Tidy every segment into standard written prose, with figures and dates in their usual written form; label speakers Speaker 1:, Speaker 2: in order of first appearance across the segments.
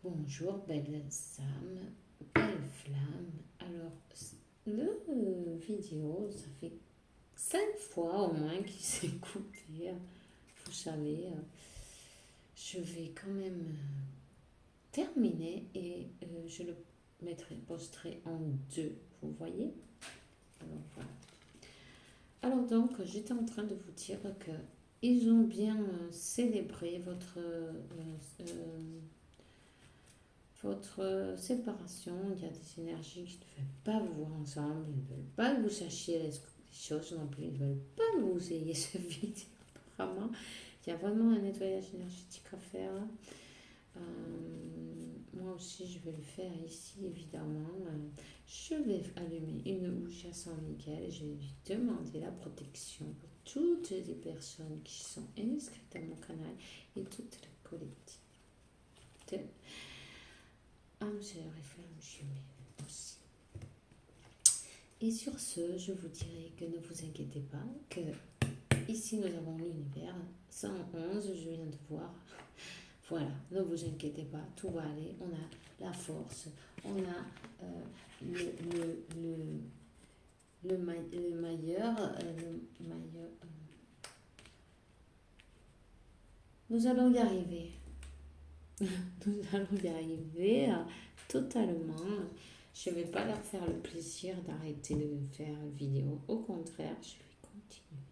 Speaker 1: Bonjour, belles âmes, belles flammes. Alors, le vidéo, ça fait 5 fois au moins qu'il s'est coupé. Vous savez, je vais quand même terminer et je le posterai en deux. Vous voyez? Alors voilà. Alors donc, j'étais en train de vous dire que ils ont bien célébré votre séparation. Il y a des énergies qui ne veulent pas vous voir ensemble, ils ne veulent pas que vous sachiez les choses non plus, ils ne veulent pas que vous ayez ce vide. Apparemment, il y a vraiment un nettoyage énergétique à faire. Moi aussi, je vais le faire ici, évidemment. Je vais allumer une bougie à Saint Miguel et je vais lui demander la protection pour toutes les personnes qui sont inscrites à mon canal et toutes les collectivités. Âme, sœur et flamme jumelle aussi. Et sur ce, je vous dirai que ne vous inquiétez pas, que ici nous avons l'univers 111, je viens de voir. Voilà, ne vous inquiétez pas, tout va aller. On a la force, on a le meilleur. Nous allons y arriver. Nous allons y arriver totalement. Je ne vais pas leur faire le plaisir d'arrêter de faire une vidéo. Au contraire, je vais continuer.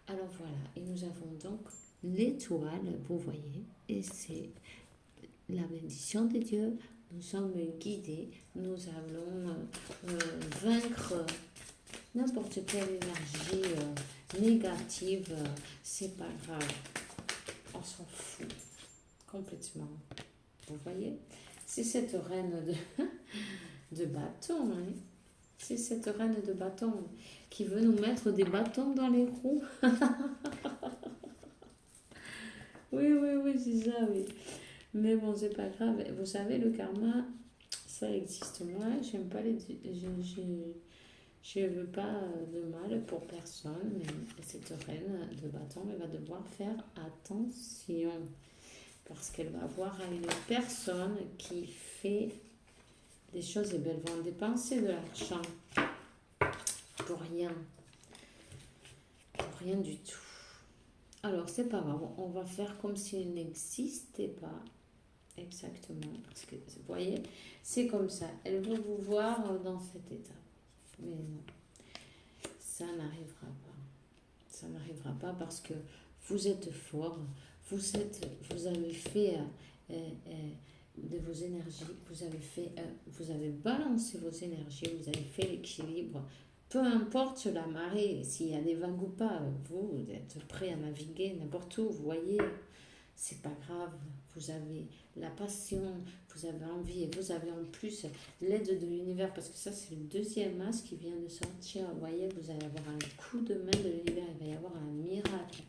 Speaker 1: Alors voilà, et nous avons donc l'étoile, vous voyez, et c'est la bénédiction de Dieu. Nous sommes guidés, nous allons vaincre n'importe quelle énergie négative. C'est pas grave, on s'en fout complètement. Vous voyez, c'est cette reine de bâton, hein. C'est cette reine de bâton qui veut nous mettre des bâtons dans les roues. Oui, c'est ça, oui. Mais bon, c'est pas grave. Vous savez, le karma, ça existe. Moi, j'aime pas les... Je veux pas de mal pour personne, mais cette reine de bâton, elle va devoir faire attention. Parce qu'elle va voir à une personne qui fait des choses et elles vont dépenser de l'argent pour rien. Pour rien du tout. Alors, c'est pas grave. On va faire comme s'il n'existait pas. Exactement. Parce que, vous voyez, c'est comme ça. Elle veut vous voir dans cet état. Mais non, ça n'arrivera pas. Ça n'arrivera pas parce que vous êtes fort. Vous avez fait de vos énergies. Vous avez balancé vos énergies. Vous avez fait l'équilibre. Peu importe la marée, s'il y a des vagues ou pas, vous êtes prêt à naviguer n'importe où, vous voyez, c'est pas grave, vous avez la passion, vous avez envie et vous avez en plus l'aide de l'univers, parce que ça c'est le deuxième as qui vient de sortir, vous voyez, vous allez avoir un coup de main de l'univers, il va y avoir un miracle,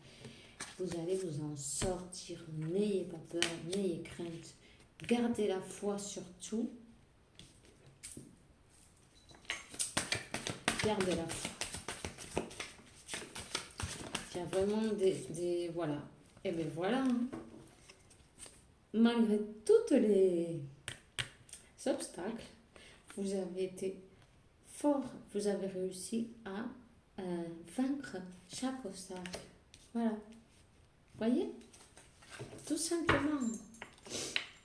Speaker 1: vous allez vous en sortir, n'ayez pas peur, n'ayez crainte, gardez la foi surtout. Gardez la foi. Il y a vraiment des voilà. Et bien voilà. Hein. Malgré toutes les obstacles, vous avez été fort. Vous avez réussi à vaincre chaque obstacle. Voilà. Voyez? Tout simplement.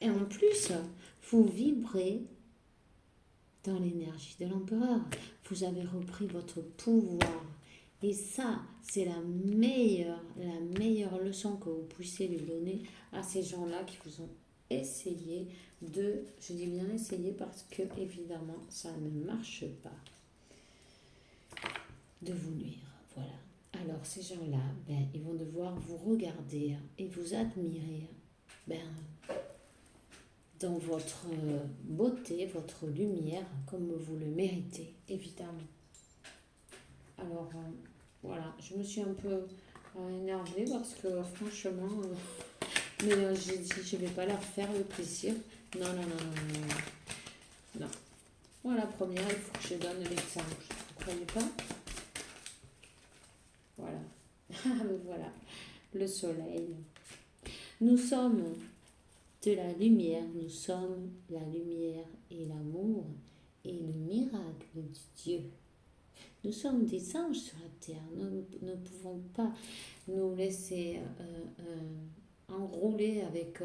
Speaker 1: Et en plus, vous vibrez dans l'énergie de l'empereur. Vous avez repris votre pouvoir. Et ça, c'est la meilleure leçon que vous puissiez lui donner à ces gens-là qui vous ont essayé de... Je dis bien essayé parce que, évidemment, ça ne marche pas. De vous nuire. Voilà. Alors, ces gens-là, ils vont devoir vous regarder et vous admirer. Dans votre beauté, votre lumière, comme vous le méritez, évidemment. Alors, voilà, je me suis un peu énervée parce que franchement, mais j'ai dit, je ne vais pas leur faire le plaisir. Non. Voilà, première, il faut que je donne l'exemple. Vous ne croyez pas? Voilà. Voilà, le soleil. Nous sommes de la lumière. Nous sommes la lumière et l'amour et le miracle de Dieu. Nous sommes des anges sur la terre. Nous ne pouvons pas nous laisser enrouler avec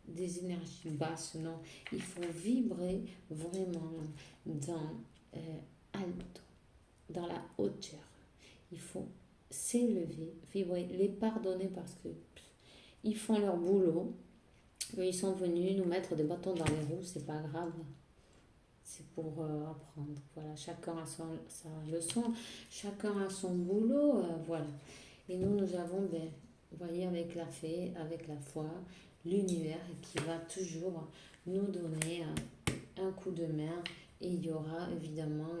Speaker 1: des énergies basses. Non, il faut vibrer vraiment dans, alto, dans la hauteur. Il faut s'élever, vibrer, les pardonner parce que ils font leur boulot. Ils sont venus nous mettre des bâtons dans les roues, c'est pas grave. C'est pour apprendre. Voilà, chacun a sa leçon, chacun a son boulot. Voilà. Et nous avons, vous voyez, avec la fée, avec la foi, l'univers qui va toujours nous donner un coup de main. Et il y aura évidemment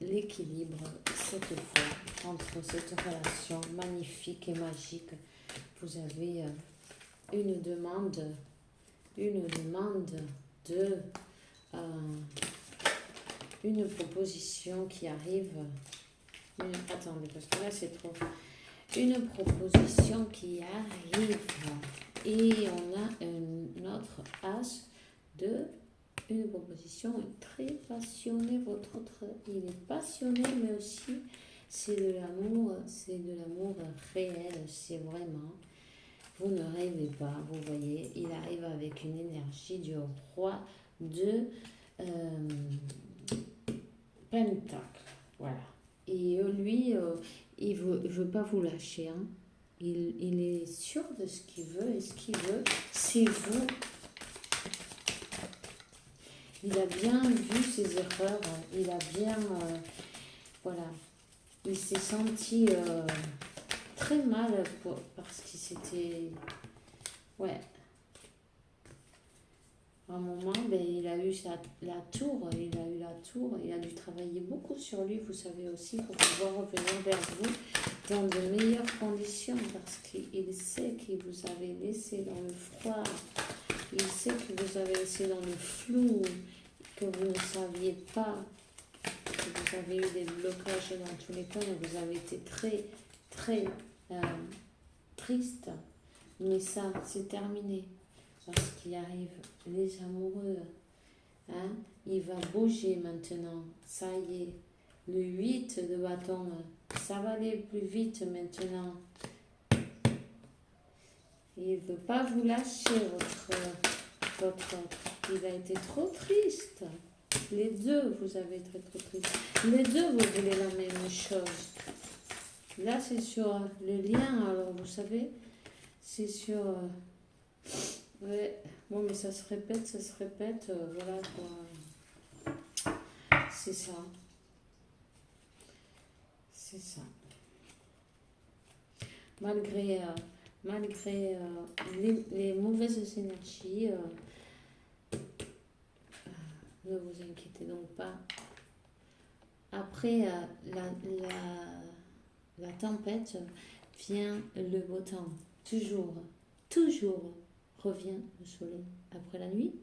Speaker 1: l'équilibre cette fois entre cette relation magnifique et magique. Vous avez une demande de une proposition qui arrive. Attendez, parce que là c'est trop. Une proposition qui arrive. Et on a un autre as de une proposition très passionnée. Votre autre, il est passionné, mais aussi c'est de l'amour réel. C'est vraiment. Vous ne rêvez pas, vous voyez, il arrive avec une énergie du roi de Pentacle. Voilà. Et lui, il veut pas vous lâcher. Hein. Il est sûr de ce qu'il veut, et ce qu'il veut, c'est vous. Il a bien vu ses erreurs, il a bien... voilà. Il s'est senti... très mal parce qu'il s'était... Ouais. À un moment, il a eu la tour, il a dû travailler beaucoup sur lui, vous savez aussi, pour pouvoir revenir vers vous dans de meilleures conditions, parce qu'il sait qu'il vous avait laissé dans le froid, il sait qu'il vous avait laissé dans le flou, que vous ne saviez pas, que vous avez eu des blocages dans tous les cas, et vous avez été très, très... triste, mais ça c'est terminé parce qu'il arrive les amoureux, hein? Il va bouger maintenant, ça y est, le 8 de bâton, ça va aller plus vite maintenant, il ne veut pas vous lâcher votre il a été trop triste, les deux vous avez été trop triste, les deux vous voulez la même chose. Là, c'est sur le lien, alors vous savez, c'est sur... ouais, bon, mais ça se répète, voilà quoi. C'est ça. C'est ça. Malgré les mauvaises énergies, ne vous inquiétez donc pas. Après la tempête vient le beau temps. Toujours revient le soleil. Après la nuit,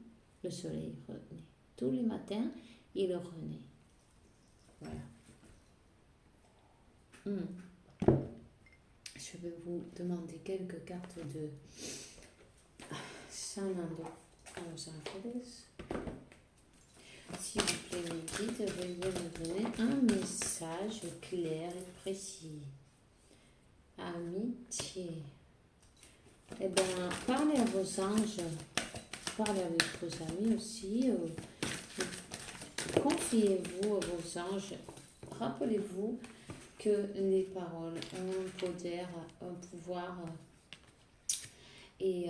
Speaker 1: le soleil renaît. Tous les matins, il renaît. Voilà. Je vais vous demander quelques cartes de Sanando à Los Angeles. S'il vous plaît, mes guides, veuillez me donner un message clair et précis. Amitié. Eh bien, parlez à vos anges, parlez avec vos amis aussi. Confiez-vous à vos anges. Rappelez-vous que les paroles ont un pouvoir et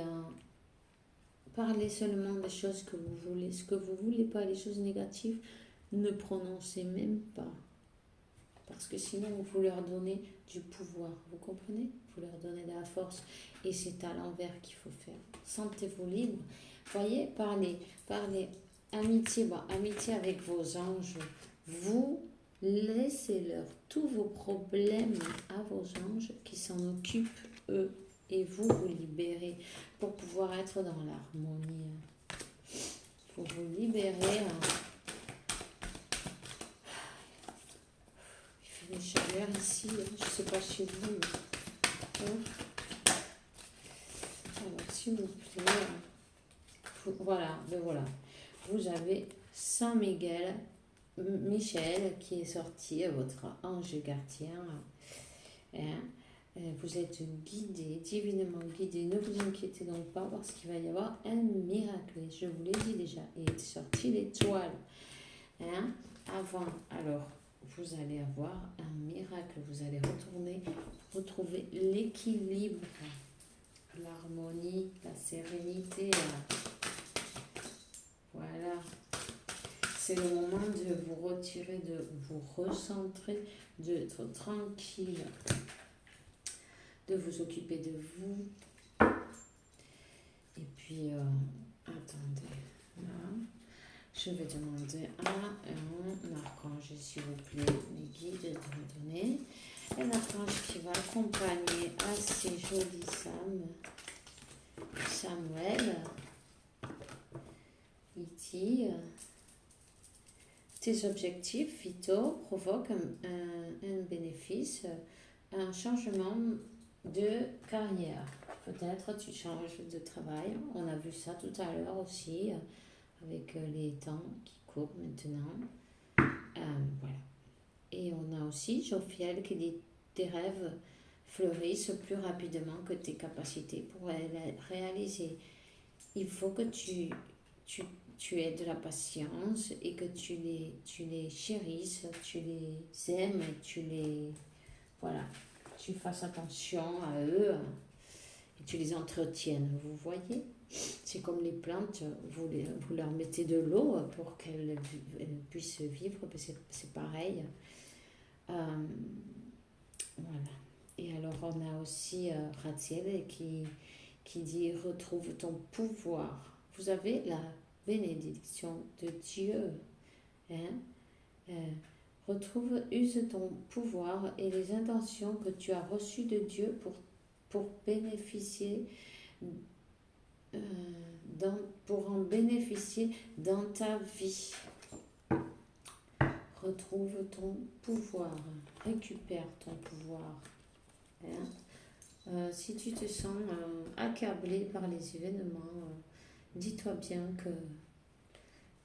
Speaker 1: parlez seulement des choses que vous voulez. Ce que vous ne voulez pas, les choses négatives, ne prononcez même pas. Parce que sinon, vous leur donnez du pouvoir. Vous comprenez? Vous leur donnez de la force. Et c'est à l'envers qu'il faut faire. Sentez-vous libre. Voyez, parlez. Amitié, amitié avec vos anges. Vous laissez-leur tous vos problèmes à vos anges qui s'en occupent, eux. Et vous libérez pour pouvoir être dans l'harmonie. Pour vous libérer. Il fait des chaleurs ici. Je ne sais pas chez vous. Alors, s'il vous plaît. Voilà, ben voilà. Vous avez Saint Miguel, Michel qui est sorti, votre ange gardien. Hein. Vous êtes guidé, divinement guidé. Ne vous inquiétez donc pas parce qu'il va y avoir un miracle. Je vous l'ai dit déjà. Il est sorti l'étoile. Hein. Avant, alors, vous allez avoir un miracle. Vous allez retrouver l'équilibre, l'harmonie, la sérénité. Voilà. C'est le moment de vous retirer, de vous recentrer, d'être tranquille, de vous occuper de vous. Et puis, attendez, là, je vais demander à un archange, s'il vous plaît, les guides de me donner. Un archange qui va accompagner assez joli Samuel. Il dit, tes objectifs vitaux provoquent un bénéfice, un changement de carrière. Peut-être tu changes de travail. On a vu ça tout à l'heure aussi, avec les temps qui courent maintenant. Voilà. Et on a aussi Jophiel qui dit tes rêves fleurissent plus rapidement que tes capacités pour les réaliser. Il faut que tu aies de la patience et que tu les chérisses, tu les aimes et voilà, tu fasses attention à eux et tu les entretiennes, vous voyez. C'est comme les plantes, vous leur mettez de l'eau pour qu'elles puissent vivre, c'est pareil. Voilà. Et alors on a aussi Ratziel qui dit retrouve ton pouvoir. Vous avez la bénédiction de Dieu. Hein? Use ton pouvoir et les intentions que tu as reçues de Dieu pour bénéficier, pour en bénéficier dans ta vie. Retrouve ton pouvoir, récupère ton pouvoir. Hein? Si tu te sens accablé par les événements, dis-toi bien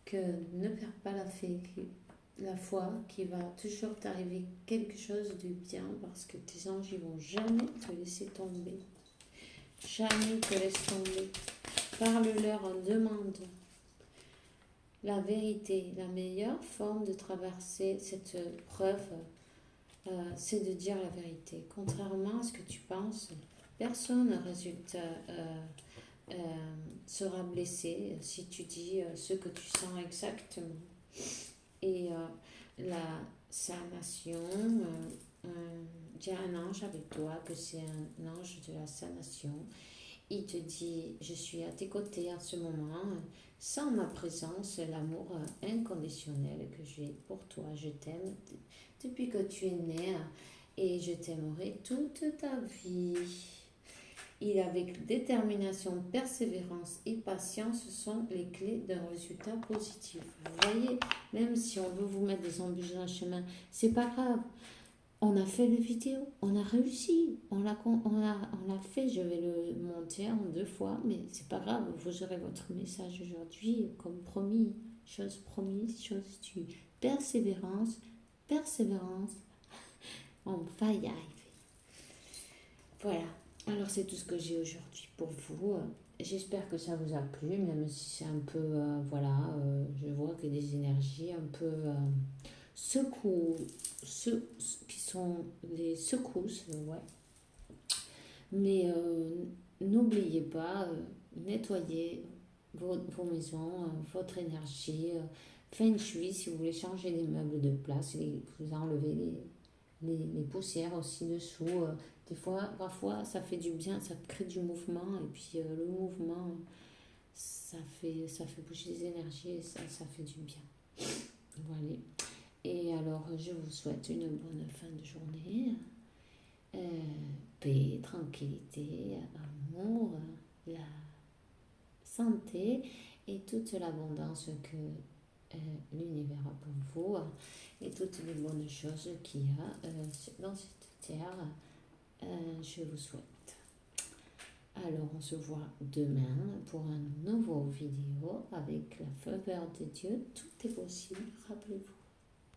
Speaker 1: que ne perds pas la foi qu'il va toujours t'arriver quelque chose de bien parce que tes anges ne vont jamais te laisser tomber. Jamais te laisse tomber. Parle-leur en demande. La vérité, la meilleure forme de traverser cette preuve, c'est de dire la vérité. Contrairement à ce que tu penses, personne sera blessé si tu dis ce que tu sens exactement. Et la sanation, il y a un ange avec toi, que c'est un ange de la sanation. Il te dit, je suis à tes côtés en ce moment, sans ma présence, l'amour inconditionnel que j'ai pour toi. Je t'aime depuis que tu es né et je t'aimerai toute ta vie. Il, avec détermination, persévérance et patience, sont les clés d'un résultat positif. Vous voyez, même si on veut vous mettre des embûches dans le chemin, c'est pas grave. On a fait la vidéo, on a réussi, on l'a fait, je vais le monter en 2 fois, mais c'est pas grave, vous aurez votre message aujourd'hui, comme promis, chose promise, chose tue. Persévérance, on va y arriver. Voilà, alors c'est tout ce que j'ai aujourd'hui pour vous. J'espère que ça vous a plu, même si c'est un peu, je vois qu'il y a des énergies un peu... qui sont des secousses, ouais. Mais n'oubliez pas, nettoyez vos maisons, votre énergie, feng shui si vous voulez changer les meubles de place, vous enlevez les poussières aussi dessous. Des fois, parfois, ça fait du bien, ça crée du mouvement, et puis le mouvement, ça fait bouger les énergies et ça fait du bien. Voilà. Et alors, je vous souhaite une bonne fin de journée. Paix, tranquillité, amour, la santé et toute l'abondance que l'univers a pour vous et toutes les bonnes choses qu'il y a dans cette terre. Je vous souhaite. Alors, on se voit demain pour un nouveau vidéo avec la faveur de Dieu. Tout est possible, rappelez-vous.